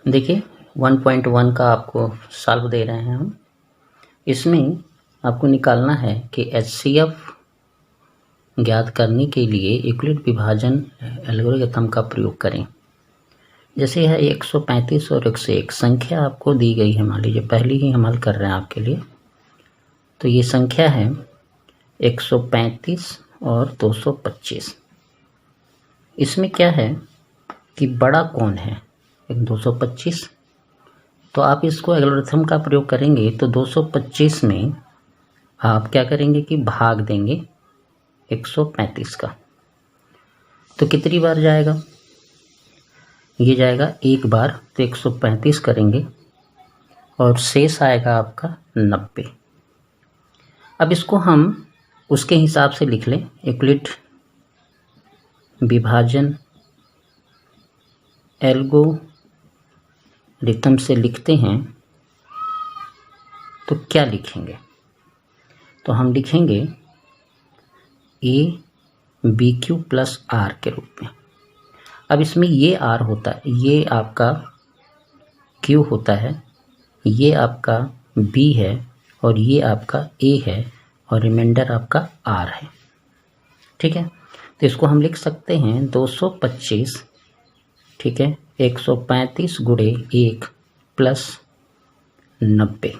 देखिए 1.1 का आपको सॉल्व दे रहे हैं हम। इसमें आपको निकालना है कि HCF ज्ञात करने के लिए यूक्लिड विभाजन एल्गोरिथम का प्रयोग करें। जैसे है 135 और 101 संख्या आपको दी गई है, मान लीजिए पहली ही हम हल कर रहे हैं आपके लिए। तो ये संख्या है 135 और 225। इसमें क्या है कि बड़ा कौन है, एक 225। तो आप इसको एल्गोरिथम का प्रयोग करेंगे तो 225 में आप क्या करेंगे कि भाग देंगे 135 का। तो कितनी बार जाएगा, ये जाएगा एक बार, तो 135 करेंगे और शेष आएगा आपका 90। अब इसको हम उसके हिसाब से लिख लें, यूक्लिड विभाजन एल्गोरिथम से लिखते हैं तो क्या लिखेंगे, तो हम लिखेंगे ABQ प्लस R के रूप में। अब इसमें ये R होता है, ये आपका Q होता है, ये आपका B है और ये आपका A है और रिमाइंडर आपका R है। ठीक है, तो इसको हम लिख सकते हैं 225, ठीक है, 135 गुणे 1 प्लस 90।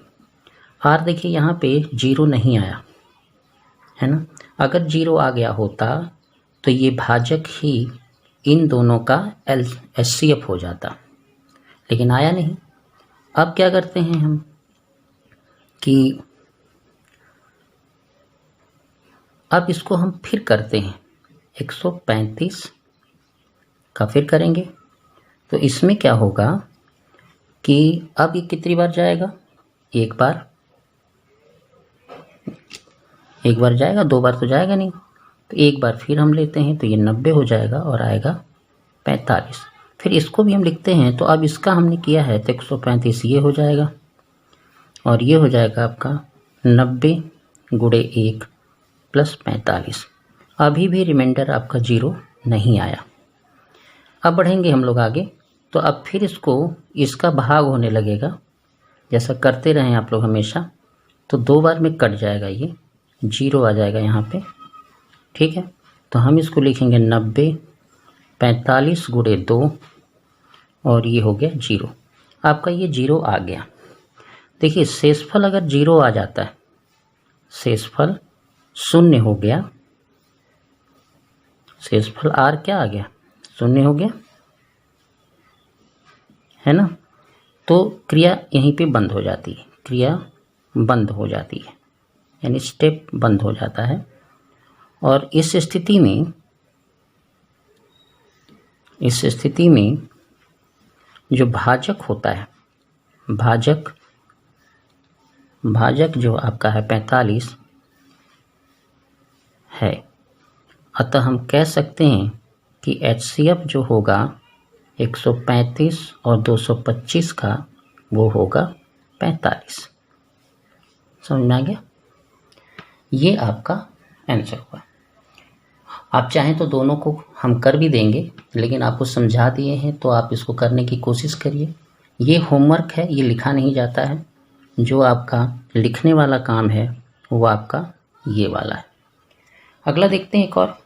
R देखिए यहाँ पे 0 नहीं आया है ना, अगर 0 आ गया होता तो ये भाजक ही इन दोनों का HCF हो जाता, लेकिन आया नहीं। अब क्या करते हैं हम कि अब इसको हम फिर करते हैं 135 का फिर करेंगे। तो इसमें क्या होगा कि अब ये कितनी बार जाएगा, एक बार जाएगा, दो बार तो जाएगा नहीं। तो एक बार फिर हम लेते हैं तो ये 90 हो जाएगा और आएगा 45। फिर इसको भी हम लिखते हैं, तो अब इसका हमने किया है तो 135 ये हो जाएगा और ये हो जाएगा आपका 90 गुणे 1 प्लस 45। अभी भी रिमाइंडर आपका 0 नहीं आया। अब बढ़ेंगे हम लोग आगे, तो अब फिर इसका भाग होने लगेगा, जैसा करते रहें आप लोग हमेशा। तो दो बार में कट जाएगा, ये 0 आ जाएगा यहाँ पे। ठीक है, तो हम इसको लिखेंगे 90 45 गुणे 2 और ये हो गया 0। आपका ये 0 आ गया। देखिए शेषफल अगर 0 आ जाता है, शेषफल 0 हो गया, शेषफल R क्या आ गया, 0 हो गया है ना। तो क्रिया यहीं पे बंद हो जाती है, क्रिया बंद हो जाती है, यानी स्टेप बंद हो जाता है। और इस स्थिति में जो भाजक होता है, भाजक जो आपका है 45 है। अतः हम कह सकते हैं कि HCF जो होगा 135 और 225 का वो होगा 45। समझ में आ गया, ये आपका आंसर हुआ। आप चाहें तो दोनों को हम कर भी देंगे, लेकिन आपको समझा दिए हैं तो आप इसको करने की कोशिश करिए। ये होमवर्क है, ये लिखा नहीं जाता है। जो आपका लिखने वाला काम है वो आपका ये वाला है। अगला देखते हैं एक और।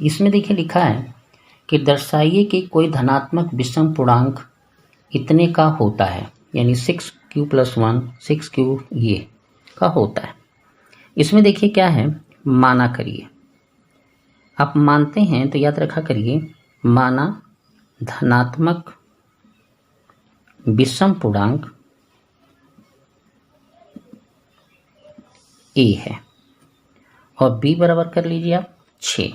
इसमें देखिए लिखा है कि दर्शाइए कि कोई धनात्मक विषम पूर्णांक इतने का होता है, यानी 6q + 1 6q ये का होता है। इसमें देखिए क्या है, माना करिए, आप मानते हैं तो याद रखा करिए, माना धनात्मक विषम पूर्णांक A है और B बराबर कर लीजिए आप 6,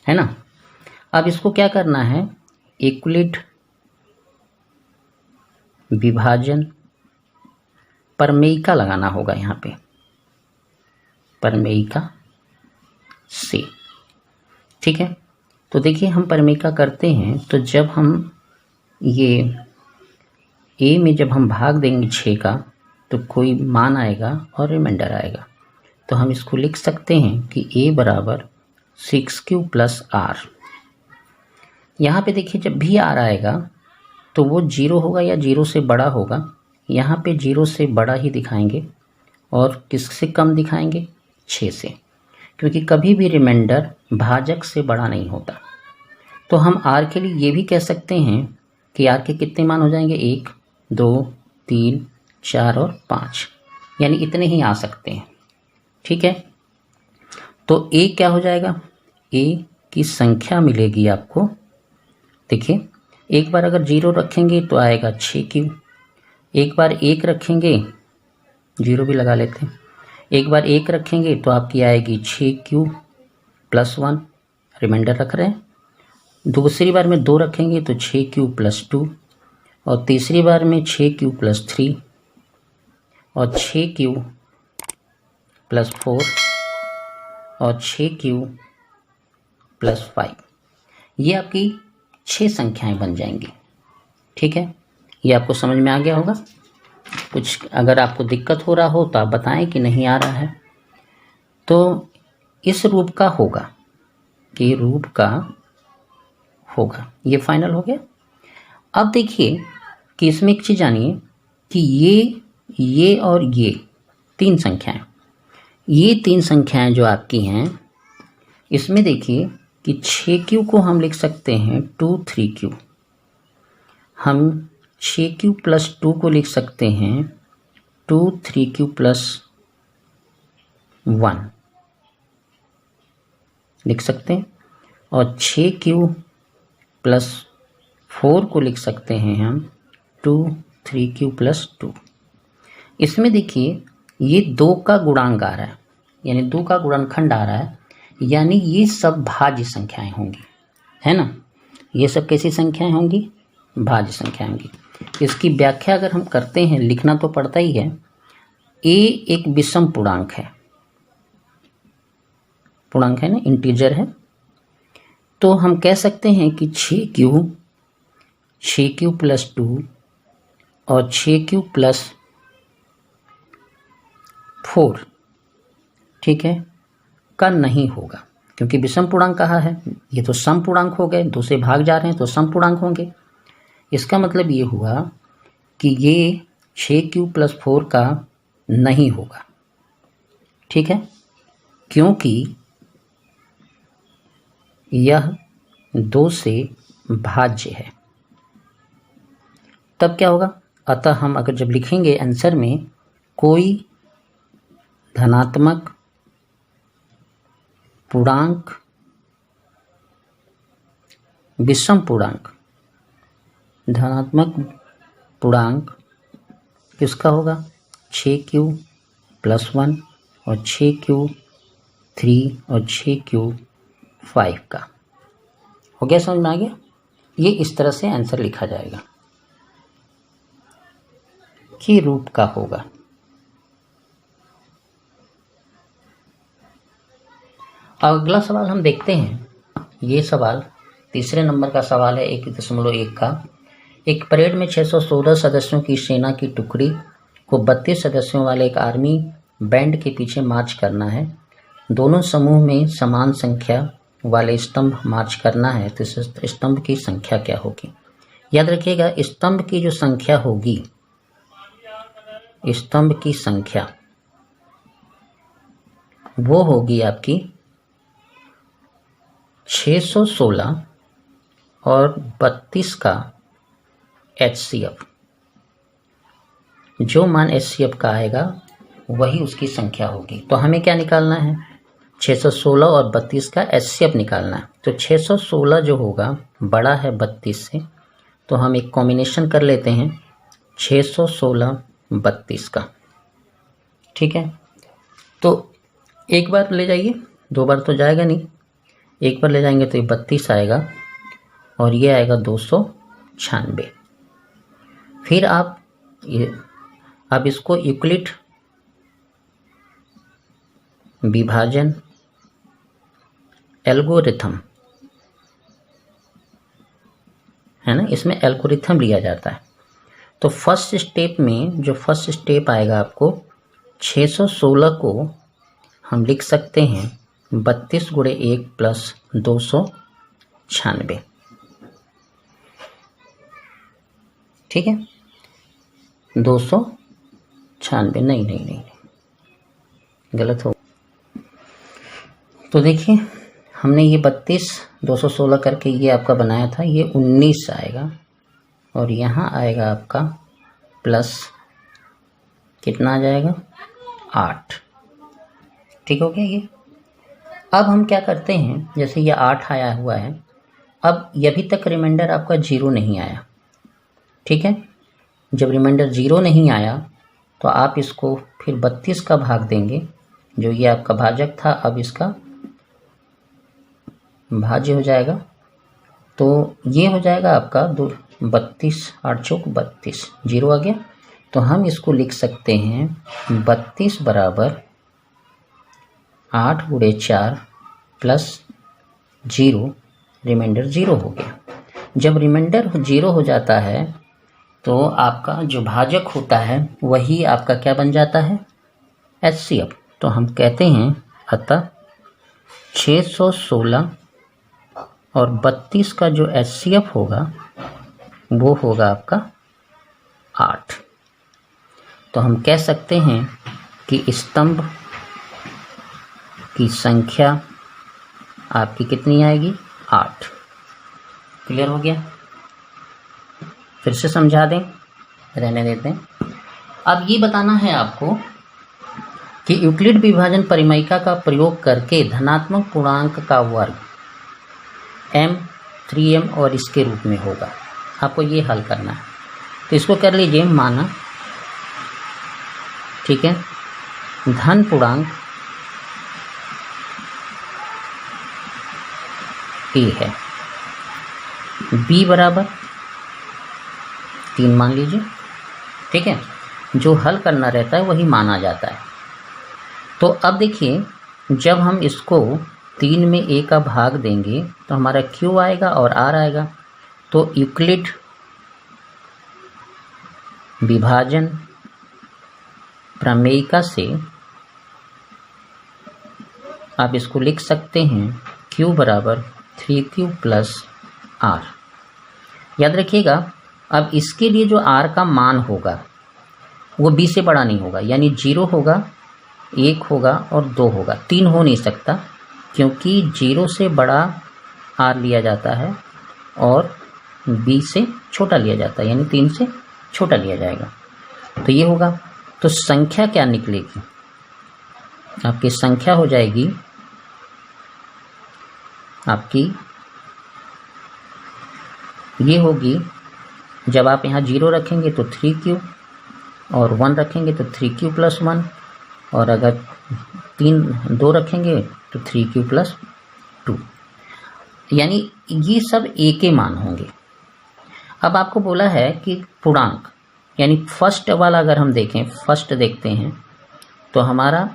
है ना। अब इसको क्या करना है, यूक्लिड विभाजन प्रमेयिका लगाना होगा यहाँ पे, प्रमेयिका से। ठीक है, तो देखिए हम प्रमेयिका करते हैं तो जब हम ये A में जब हम भाग देंगे 6 का तो कोई मान आएगा और रिमाइंडर आएगा। तो हम इसको लिख सकते हैं कि A बराबर 6q + R। यहाँ पे देखिए जब भी R आएगा तो वो 0 होगा या 0 से बड़ा होगा। यहाँ पे 0 से बड़ा ही दिखाएंगे और किससे कम दिखाएंगे, 6 से, क्योंकि कभी भी रिमाइंडर भाजक से बड़ा नहीं होता। तो हम r के लिए ये भी कह सकते हैं कि r के कितने मान हो जाएंगे, 1, 2, 3, 4 और 5, यानी इतने ही आ सकते हैं। ठीक है, तो a क्या हो जाएगा, a की संख्या मिलेगी आपको। देखिए, एक बार अगर 0 रखेंगे तो आएगा 6Q, एक बार 1 रखेंगे, 0 भी लगा लेते हैं, एक बार 1 रखेंगे तो आपकी आएगी 6Q + 1, रिमाइंडर रख रहे हैं। दूसरी बार में 2 रखेंगे तो 6Q + 2, और तीसरी बार में 6Q + 3 और 6Q + 4 और 6Q + 5। ये आपकी 6 संख्याएं बन जाएंगी। ठीक है, ये आपको समझ में आ गया होगा। कुछ अगर आपको दिक्कत हो रहा हो तो आप बताएं कि नहीं आ रहा है। तो इस रूप का होगा, कि रूप का होगा, ये फाइनल हो गया। अब देखिए कि इसमें एक चीज़ जानिए कि ये और ये 3 संख्याएं, ये 3 संख्याएं जो आपकी हैं, इसमें देखिए कि 6Q को हम लिख सकते हैं 2, 3Q, हम 6Q + 2 को लिख सकते हैं 2, 3Q + 1 लिख सकते हैं, और 6Q + 4 को लिख सकते हैं हम 2, 3Q + 2। इसमें देखिए ये 2 का गुणांक आ रहा है, यानी 2 का गुणनखंड आ रहा है, यानी ये सब भाज्य संख्याएं होंगी, है ना। ये सब कैसी संख्याएं होंगी, भाज्य संख्याएं होंगी। इसकी व्याख्या अगर हम करते हैं, लिखना तो पड़ता ही है। a एक विषम पूर्णांक है, ना, इंटीजर है। तो हम कह सकते हैं कि 6Q + 2 और 6Q + 4, ठीक है, का नहीं होगा, क्योंकि विषम पूर्णांक कहा है। ये तो सम पूर्णांक हो गए, 2 से भाग जा रहे हैं तो सम पूर्णांक होंगे। इसका मतलब ये हुआ कि ये 6Q + 4 का नहीं होगा। ठीक है, क्योंकि यह 2 से भाज्य है। तब क्या होगा, अतः हम अगर जब लिखेंगे आंसर में कोई धनात्मक पूर्णांक, विषम पूर्णांक, धनात्मक पूर्णांक किसका होगा, 6Q + 1 और 6Q 3 और 6Q 5 का। हो गया, समझ में आ गया। ये इस तरह से आंसर लिखा जाएगा कि रूप का होगा। अगला सवाल हम देखते हैं। ये सवाल तीसरे नंबर का सवाल है, 1.1 का। एक परेड में 616 सदस्यों की सेना की टुकड़ी को 32 सदस्यों वाले एक आर्मी बैंड के पीछे मार्च करना है। दोनों समूह में समान संख्या वाले स्तंभ मार्च करना है, तो इस स्तंभ की संख्या क्या होगी। याद रखिएगा, स्तंभ की जो संख्या होगी, स्तंभ की संख्या वो होगी आपकी 616 और 32 का HCF। जो मान HCF का आएगा वही उसकी संख्या होगी। तो हमें क्या निकालना है, 616 और 32 का HCF निकालना है। तो 616 जो होगा बड़ा है 32 से, तो हम एक कॉम्बिनेशन कर लेते हैं 616 32 का। ठीक है, तो एक बार ले जाइए, 2 बार तो जाएगा नहीं, एक बार ले जाएंगे तो ये 32 आएगा और ये आएगा 296। फिर आप इसको यूक्लिड विभाजन एल्गोरिथम, है ना, इसमें एल्गोरिथम लिया जाता है। तो फर्स्ट स्टेप में जो फर्स्ट स्टेप आएगा आपको, 616 को हम लिख सकते हैं 32 × 1 + 296। ठीक है, 296, नहीं, गलत हो। तो देखिए हमने ये 32 216 करके ये आपका बनाया था, ये 19 आएगा और यहाँ आएगा आपका प्लस कितना आ जाएगा 8। ठीक हो गया ये। अब हम क्या करते हैं, जैसे ये 8 आया हुआ है, अब ये अभी तक रिमाइंडर आपका 0 नहीं आया। ठीक है, जब रिमाइंडर 0 नहीं आया तो आप इसको फिर 32 का भाग देंगे, जो ये आपका भाजक था अब इसका भाज्य हो जाएगा। तो ये हो जाएगा आपका 32, 8 चौक 32, 0 आ गया। तो हम इसको लिख सकते हैं 32 बराबर 8 गुणे 4 प्लस 0, रिमाइंडर 0 हो गया। जब रिमाइंडर 0 हो जाता है तो आपका जो भाजक होता है वही आपका क्या बन जाता है, HCF। तो हम कहते हैं अतः 616 और 32 का जो HCF होगा वो होगा आपका 8। तो हम कह सकते हैं कि स्तंभ की संख्या आपकी कितनी आएगी, 8। क्लियर हो गया। फिर से समझा दें, रहने देते हैं। अब ये बताना है आपको कि यूक्लिड विभाजन परिमेयिका का प्रयोग करके धनात्मक पूर्णांक का वर्ग m 3m और इसके रूप में होगा। आपको ये हल करना है। तो इसको कर लीजिए, माना ठीक है, धन पूर्णांक a है, b बराबर 3 मान लीजिए। ठीक है, जो हल करना रहता है वही माना जाता है। तो अब देखिए, जब हम इसको 3 में a का भाग देंगे तो हमारा q आएगा और r आएगा। तो यूक्लिड विभाजन प्रमेयिका से आप इसको लिख सकते हैं q बराबर 3q प्लस r। याद रखिएगा, अब इसके लिए जो r का मान होगा वो b से बड़ा नहीं होगा, यानी 0 होगा, 1 होगा और 2 होगा। 3 हो नहीं सकता क्योंकि 0 से बड़ा r लिया जाता है और b से छोटा लिया जाता है, यानी 3 से छोटा लिया जाएगा। तो ये होगा। तो संख्या क्या निकलेगी, आपकी संख्या हो जाएगी आपकी, ये होगी, जब आप यहाँ 0 रखेंगे तो 3q और 1 रखेंगे तो 3q प्लस 1, और अगर 2 रखेंगे तो 3q प्लस 2, यानी ये सब a के मान होंगे। अब आपको बोला है कि पूर्णांक, यानी फर्स्ट वाला अगर हम देखें, फर्स्ट देखते हैं तो हमारा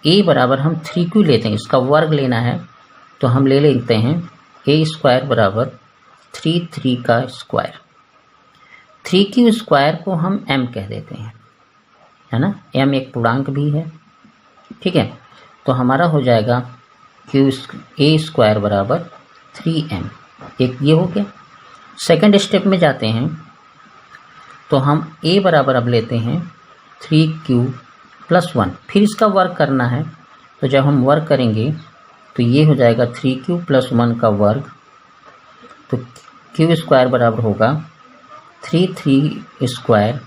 a बराबर हम 3q लेते हैं, इसका वर्ग लेना है तो हम ले लेते हैं a स्क्वायर बराबर 3 का स्क्वायर। 3q स्क्वायर को हम m कह देते हैं, है ना, m एक पूर्णांक भी है। ठीक है, तो हमारा हो जाएगा a स्क्वायर बराबर 3m। एक ये हो गया। सेकंड स्टेप में जाते हैं तो हम a बराबर अब लेते हैं 3q प्लस 1, फिर इसका वर्ग करना है। तो जब हम वर्ग करेंगे तो ये हो जाएगा 3q प्लस 1 का वर्ग, तो q स्क्वायर बराबर होगा 3 स्क्वायर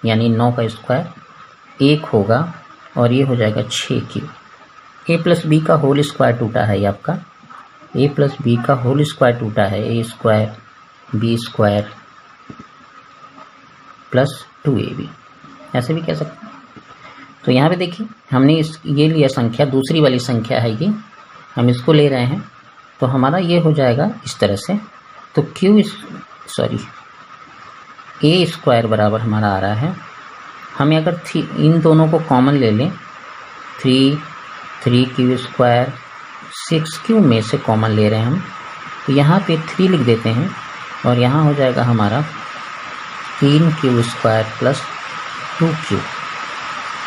यानी 9 का स्क्वायर, 1 होगा और ये हो जाएगा 6q। a प्लस बी का होल स्क्वायर टूटा है, ये आपका a प्लस बी का होल स्क्वायर टूटा है, a square b square plus 2ab, ऐसे भी कह सकते हैं। तो यहाँ पे देखिए हमने ये लिया संख्या, दूसरी वाली संख्या है ये, हम इसको ले रहे हैं तो हमारा ये हो जाएगा इस तरह से। तो a स्क्वायर बराबर हमारा आ रहा है, हमें अगर इन दोनों को कॉमन ले लें, 3q स्क्वायर 6q में से कॉमन ले रहे हैं हम, तो यहाँ पे 3 लिख देते हैं और यहाँ हो जाएगा हमारा 3q square plus 2q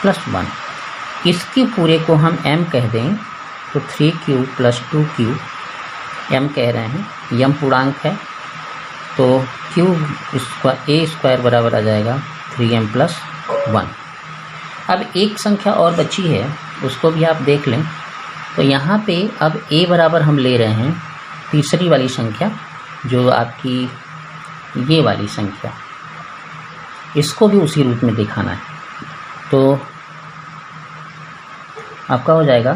plus 1। इसके पूरे को हम m कह दें तो 3q प्लस 2q m कह रहे हैं, m पूर्णांक है तो क्यू स्क्वायर ए स्क्वायर बराबर आ जाएगा 3m + 1। अब एक संख्या और बची है, उसको भी आप देख लें। तो यहाँ पे अब a बराबर हम ले रहे हैं तीसरी वाली संख्या, जो आपकी ये वाली संख्या, इसको भी उसी रूप में दिखाना है। तो आपका हो जाएगा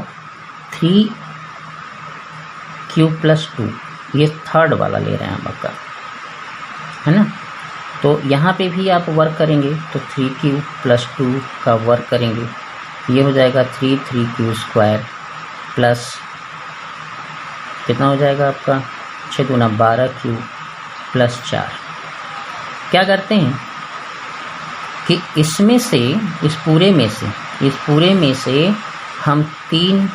3q + 2, ये थर्ड वाला ले रहे हैं हम आपका, है ना। तो यहाँ पे भी आप वर्क करेंगे तो 3q + 2 का वर्क करेंगे, ये हो जाएगा 3q² प्लस कितना हो जाएगा आपका 6 × 12q + 4। क्या करते हैं कि इसमें से, इस पूरे में से हम 3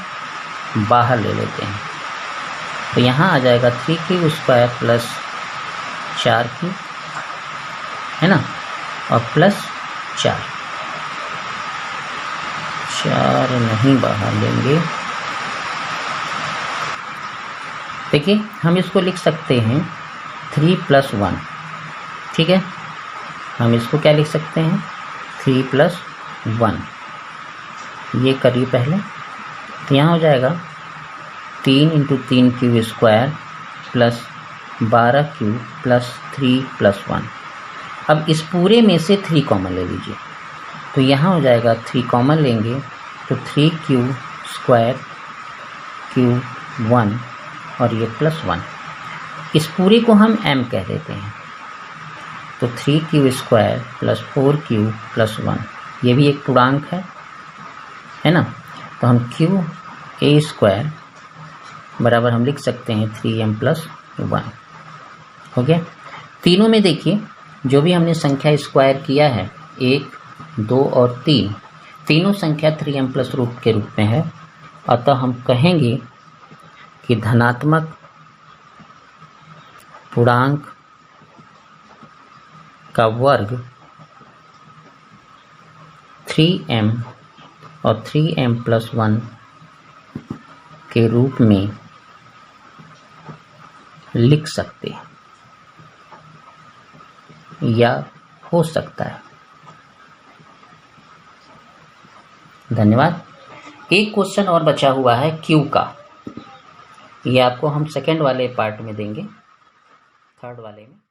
बाहर ले लेते हैं। तो यहाँ आ जाएगा 3q² + 4q, है ना, और प्लस 4 नहीं बाहर लेंगे। देखिए हम इसको लिख सकते हैं 3 + 1, ठीक है। हम इसको क्या लिख सकते हैं 3 + 1, ये करिए पहले। तो यहाँ हो जाएगा 3 × 3q² + 12q + 3 + 1। अब इस पूरे में से 3 कॉमन ले लीजिए, तो यहाँ हो जाएगा 3 कॉमन लेंगे तो 3q² q1 और ये +1। इस पूरे को हम m कह देते हैं। तो 3q² + 4q + 1, ये भी एक पूर्णांक है ना। तो हम qa² बराबर हम लिख सकते हैं 3m + 1, हो गया। तीनों में देखिए जो भी हमने संख्या स्क्वायर किया है 1, 2 और 3, तीनों संख्या 3m+ रूप के रूप में है। अतः हम कहेंगे कि धनात्मक पूर्णांक का वर्ग 3m और 3m + 1 के रूप में लिख सकते हैं या हो सकता है। धन्यवाद। एक क्वेश्चन और बचा हुआ है क्यू का, ये आपको हम सेकंड वाले पार्ट में देंगे, थर्ड वाले में।